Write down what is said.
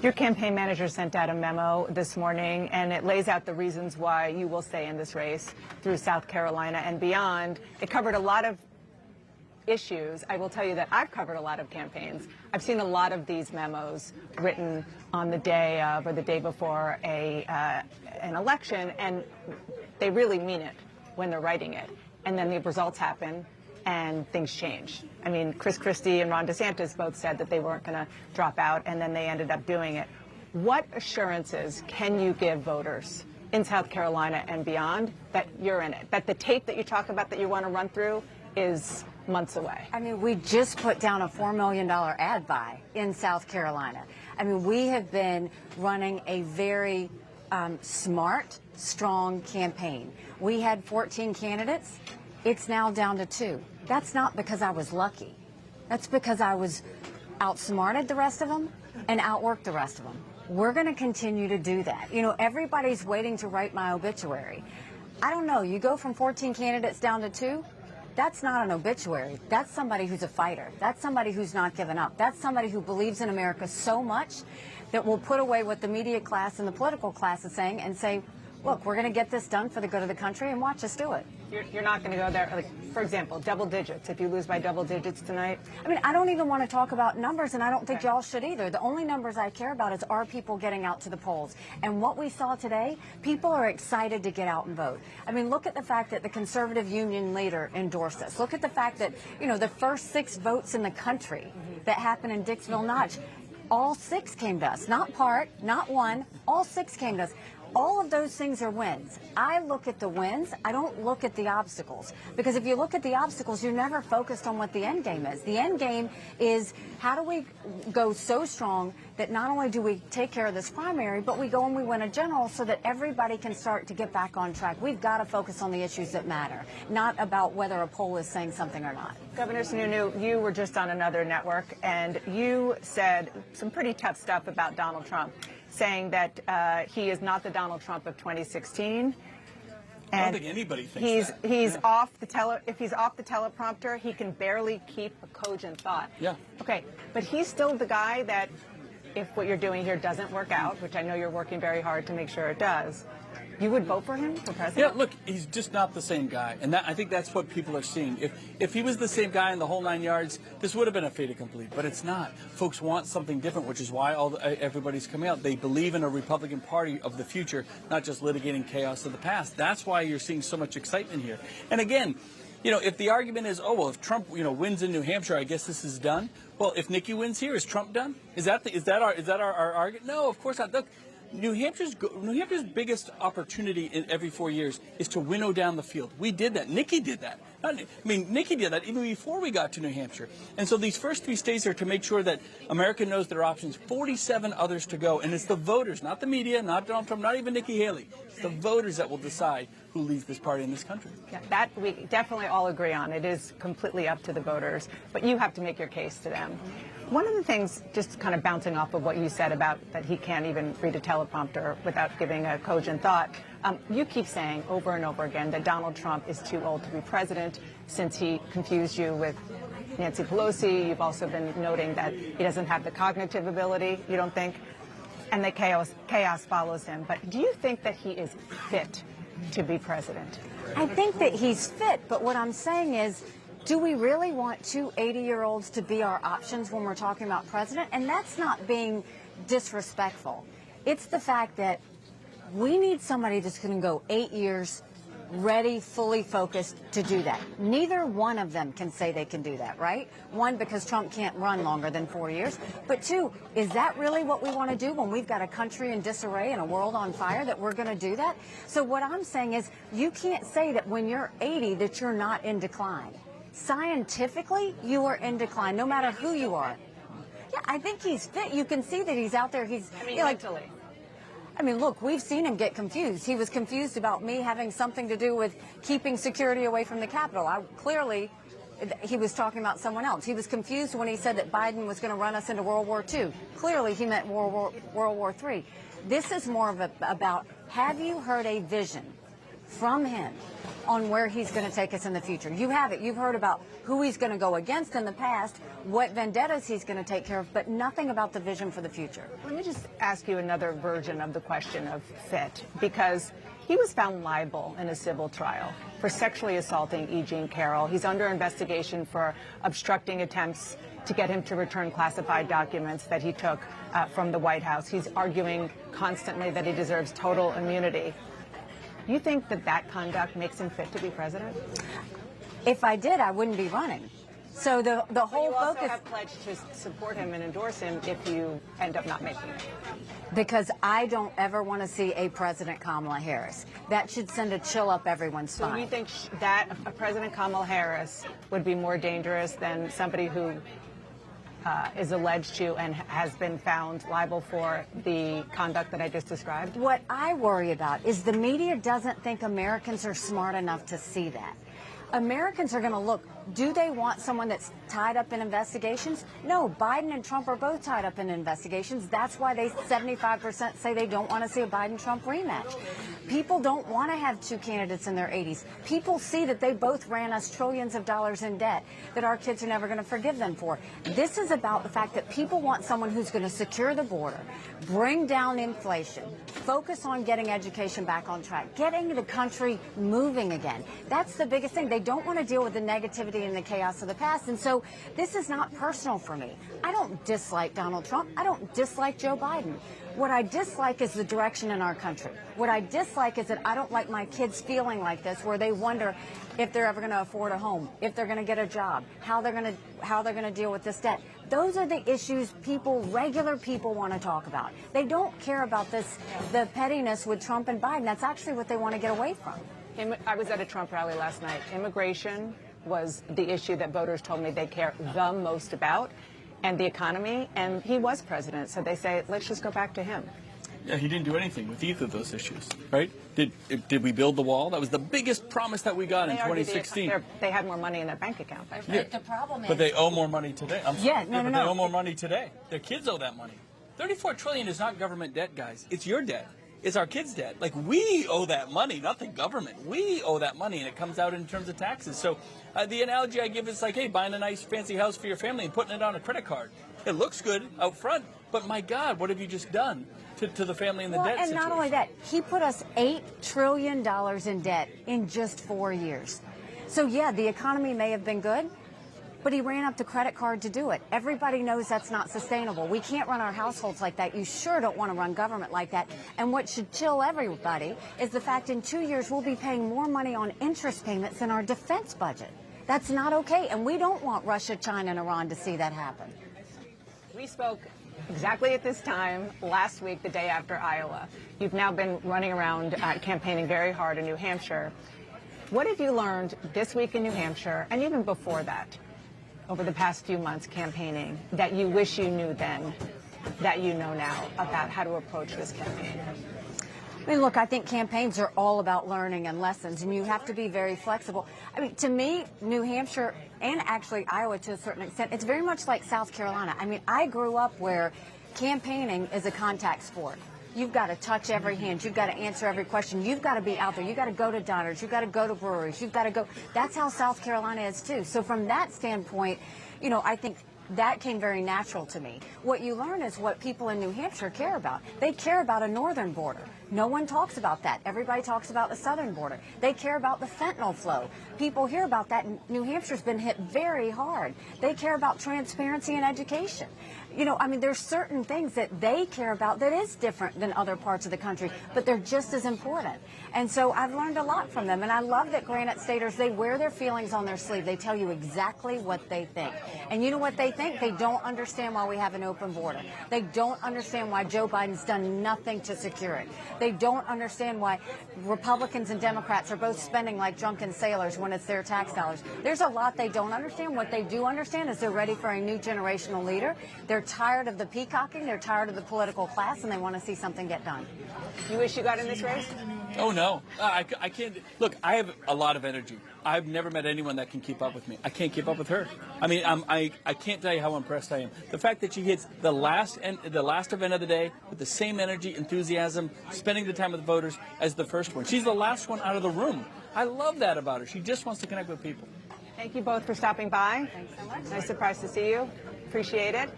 Your campaign manager sent out a memo this morning, and it lays out the reasons why you will stay in this race through South Carolina and beyond. It covered a lot of issues. I will tell you that I've covered a lot of campaigns. I've seen a lot of these memos written on the day of or the day before an election, and they really mean it when they're writing it. And then the results happen, and things change. I mean, Chris Christie and Ron DeSantis both said that they weren't going to drop out, and then they ended up doing it. What assurances can you give voters in South Carolina and beyond that you're in it, that the tape that you talk about that you want to run through is months away? I mean, we just put down a $4 million ad buy in South Carolina. I mean, we have been running a very smart, strong campaign. We had 14 candidates. It's now down to 2. That's not because I was lucky. That's because I was outsmarted the rest of them and outworked the rest of them. We're going to continue to do that. You know, everybody's waiting to write my obituary. I don't know. You go from 14 candidates down to 2. That's not an obituary. That's somebody who's a fighter. That's somebody who's not given up. That's somebody who believes in America so much that will put away what the media class and the political class is saying and say, look, we're going to get this done for the good of the country, and watch us do it. You're not going to go there, like, for example, double digits, if you lose by double digits tonight? I mean, I don't even want to talk about numbers, and I don't think y'all should either. The only numbers I care about is are people getting out to the polls. And what we saw today, people are excited to get out and vote. I mean, look at the fact that the conservative union leader endorsed us. Look at the fact that, you know, the first 6 votes in the country that happened in Dixville Notch, all 6 came to us. Not part, not one, all 6 came to us. All of those things are wins. I look at the wins. I don't look at the obstacles. Because if you look at the obstacles, you're never focused on what the end game is. The end game is how do we go so strong that not only do we take care of this primary, but we go and we win a general so that everybody can start to get back on track. We've got to focus on the issues that matter, not about whether a poll is saying something or not. Governor Sununu, you were just on another network, and you said some pretty tough stuff about Donald Trump, saying that he is not the Donald Trump of 2016. I don't think anybody thinks that. He's off the if he's off the teleprompter, he can barely keep a cogent thought. Yeah. Okay, but he's still the guy that if what you're doing here doesn't work out, which I know you're working very hard to make sure it does, you would vote for him for president? Yeah, look, he's just not the same guy, and I think that's what people are seeing. If he was the same guy in the whole 9 yards, this would have been a fait accompli, but it's not. Folks want something different, which is why everybody's coming out. They believe in a Republican Party of the future, not just litigating chaos of the past. That's why you're seeing so much excitement here. And again, you know, if the argument is, oh, well, if Trump, you know, wins in New Hampshire, I guess this is done. Well, if Nikki wins here, is Trump done? Is that our argument? No, of course not. Look, New Hampshire's biggest opportunity in every 4 years is to winnow down the field. We did that. Nikki did that. Nikki did that even before we got to New Hampshire. And so these first 3 states are to make sure that America knows their options. 47 others to go. And it's the voters, not the media, not Donald Trump, not even Nikki Haley. It's the voters that will decide who leads this party in this country. Yeah, that we definitely all agree on. It is completely up to the voters, but you have to make your case to them. One of the things, just kind of bouncing off of what you said about that he can't even read a teleprompter without giving a cogent thought, you keep saying over and over again that Donald Trump is too old to be president since he confused you with Nancy Pelosi. You've also been noting that he doesn't have the cognitive ability, you don't think, and that chaos follows him. But do you think that he is fit to be president? I think that he's fit, but what I'm saying is, do we really want 2 80-year-olds to be our options when we're talking about president? And that's not being disrespectful. It's the fact that we need somebody that's going to go 8 years, ready, fully focused to do that. Neither one of them can say they can do that, right? One, because Trump can't run longer than 4 years. But 2, is that really what we want to do when we've got a country in disarray and a world on fire, that we're going to do that? So what I'm saying is, you can't say that when you're 80 that you're not in decline. Scientifically, you are in decline, no matter who you are. Yeah, I think he's fit. You can see that he's out there. He's, mentally. I mean, look, we've seen him get confused. He was confused about me having something to do with keeping security away from the Capitol. Clearly, he was talking about someone else. He was confused when he said that Biden was going to run us into World War II. Clearly, he meant World War III. This is more of about, have you heard a vision from him on where he's going to take us in the future. You have it. You've heard about who he's going to go against in the past, what vendettas he's going to take care of, but nothing about the vision for the future. Let me just ask you another version of the question of fit, because he was found liable in a civil trial for sexually assaulting E. Jean Carroll. He's under investigation for obstructing attempts to get him to return classified documents that he took from the White House. He's arguing constantly that he deserves total immunity. You think that that conduct makes him fit to be president? If I did, I wouldn't be running. So the whole you also focus, have pledged to support him and endorse him if you end up not making it. because I don't ever want to see a President Kamala Harris. That should send a chill up everyone's So spine. you think that President Kamala Harris would be more dangerous than somebody who is alleged to and has been found liable for the conduct that I just described? What I worry about is the media doesn't think Americans are smart enough to see that. Americans are going to look, do they want someone that's tied up in investigations? No, Biden and Trump are both tied up in investigations. That's why 75% say they don't want to see a Biden-Trump rematch. People don't want to have two candidates in their 80s. People see that they both ran us trillions of dollars in debt that our kids are never going to forgive them for. This is about the fact that people want someone who's going to secure the border, bring down inflation, focus on getting education back on track, getting the country moving again. That's the biggest thing. They don't want to deal with the negativity and the chaos of the past. And so this is not personal for me. I don't dislike Donald Trump. I don't dislike Joe Biden. What I dislike is the direction in our country. What I dislike is that I don't like my kids feeling like this, where they wonder if they're ever going to afford a home, if they're going to get a job, how they're going to deal with this debt. Those are the issues regular people want to talk about. They don't care about the pettiness with Trump and Biden. That's actually what they want to get away from. I was at a Trump rally last night. Immigration was the issue that voters told me they care the most about, and the economy, and he was president. So they say, let's just go back to him. Yeah, he didn't do anything with either of those issues, right? Did we build the wall? That was the biggest promise that we got in 2016. They had more money in their bank account. Yeah. The problem is, But they owe more money today. Yeah, no. They owe more money today. Their kids owe that money. $34 trillion is not government debt, guys. It's your debt. It's our kids' debt. Like, we owe that money, not the government. We owe that money, and it comes out in terms of taxes. So the analogy I give is like, hey, buying a nice fancy house for your family and putting it on a credit card. It looks good out front, but my God, what have you just done to the family in the debt and situation? not only that, he put us $8 trillion in debt in just 4 years. So yeah, the economy may have been good, but he ran up the credit card to do it. Everybody knows that's not sustainable. We can't run our households like that. You sure don't want to run government like that. And what should chill everybody is the fact in 2 years we'll be paying more money on interest payments than our defense budget. That's not okay, and we don't want Russia, China, and Iran to see that happen. We spoke exactly at this time last week, the day after Iowa. You've now been running around campaigning very hard in New Hampshire. What have you learned this week in New Hampshire, and even before that, over the past few months campaigning, that you wish you knew then, that you know now about how to approach this campaign? I mean, look, I think campaigns are all about learning and lessons, and you have to be very flexible. I mean, to me, New Hampshire and actually Iowa to a certain extent, it's very much like South Carolina. I mean, I grew up where campaigning is a contact sport. You've got to touch every hand. You've got to answer every question. You've got to be out there. You've got to go to diners. You've got to go to breweries. You've got to go. That's how South Carolina is, too. So from that standpoint, you know, I think that came very natural to me. What you learn is what people in New Hampshire care about. They care about a northern border. No one talks about that. Everybody talks about the southern border. They care about the fentanyl flow. People hear about that. New Hampshire's been hit very hard. They care about transparency and education. You know, I mean, there's certain things that they care about that is different than other parts of the country, but they're just as important. And so I've learned a lot from them. And I love that Granite Staters, they wear their feelings on their sleeve. They tell you exactly what they think. And you know what they think? They don't understand why we have an open border. They don't understand why Joe Biden's done nothing to secure it. They don't understand why Republicans and Democrats are both spending like drunken sailors when it's their tax dollars. There's a lot they don't understand. What they do understand is they're ready for a new generational leader. They're tired of the peacocking, they're tired of the political class, and they want to see something get done. You wish you got in this race? Oh, no. I can't. Look, I have a lot of energy. I've never met anyone that can keep up with me. I can't keep up with her. I mean, I can't tell you how impressed I am. The fact that she hits the last event of the day with the same energy, enthusiasm, spending the time with the voters as the first one. She's the last one out of the room. I love that about her. She just wants to connect with people. Thank you both for stopping by. Thanks so much. Nice surprise to see you. Appreciate it.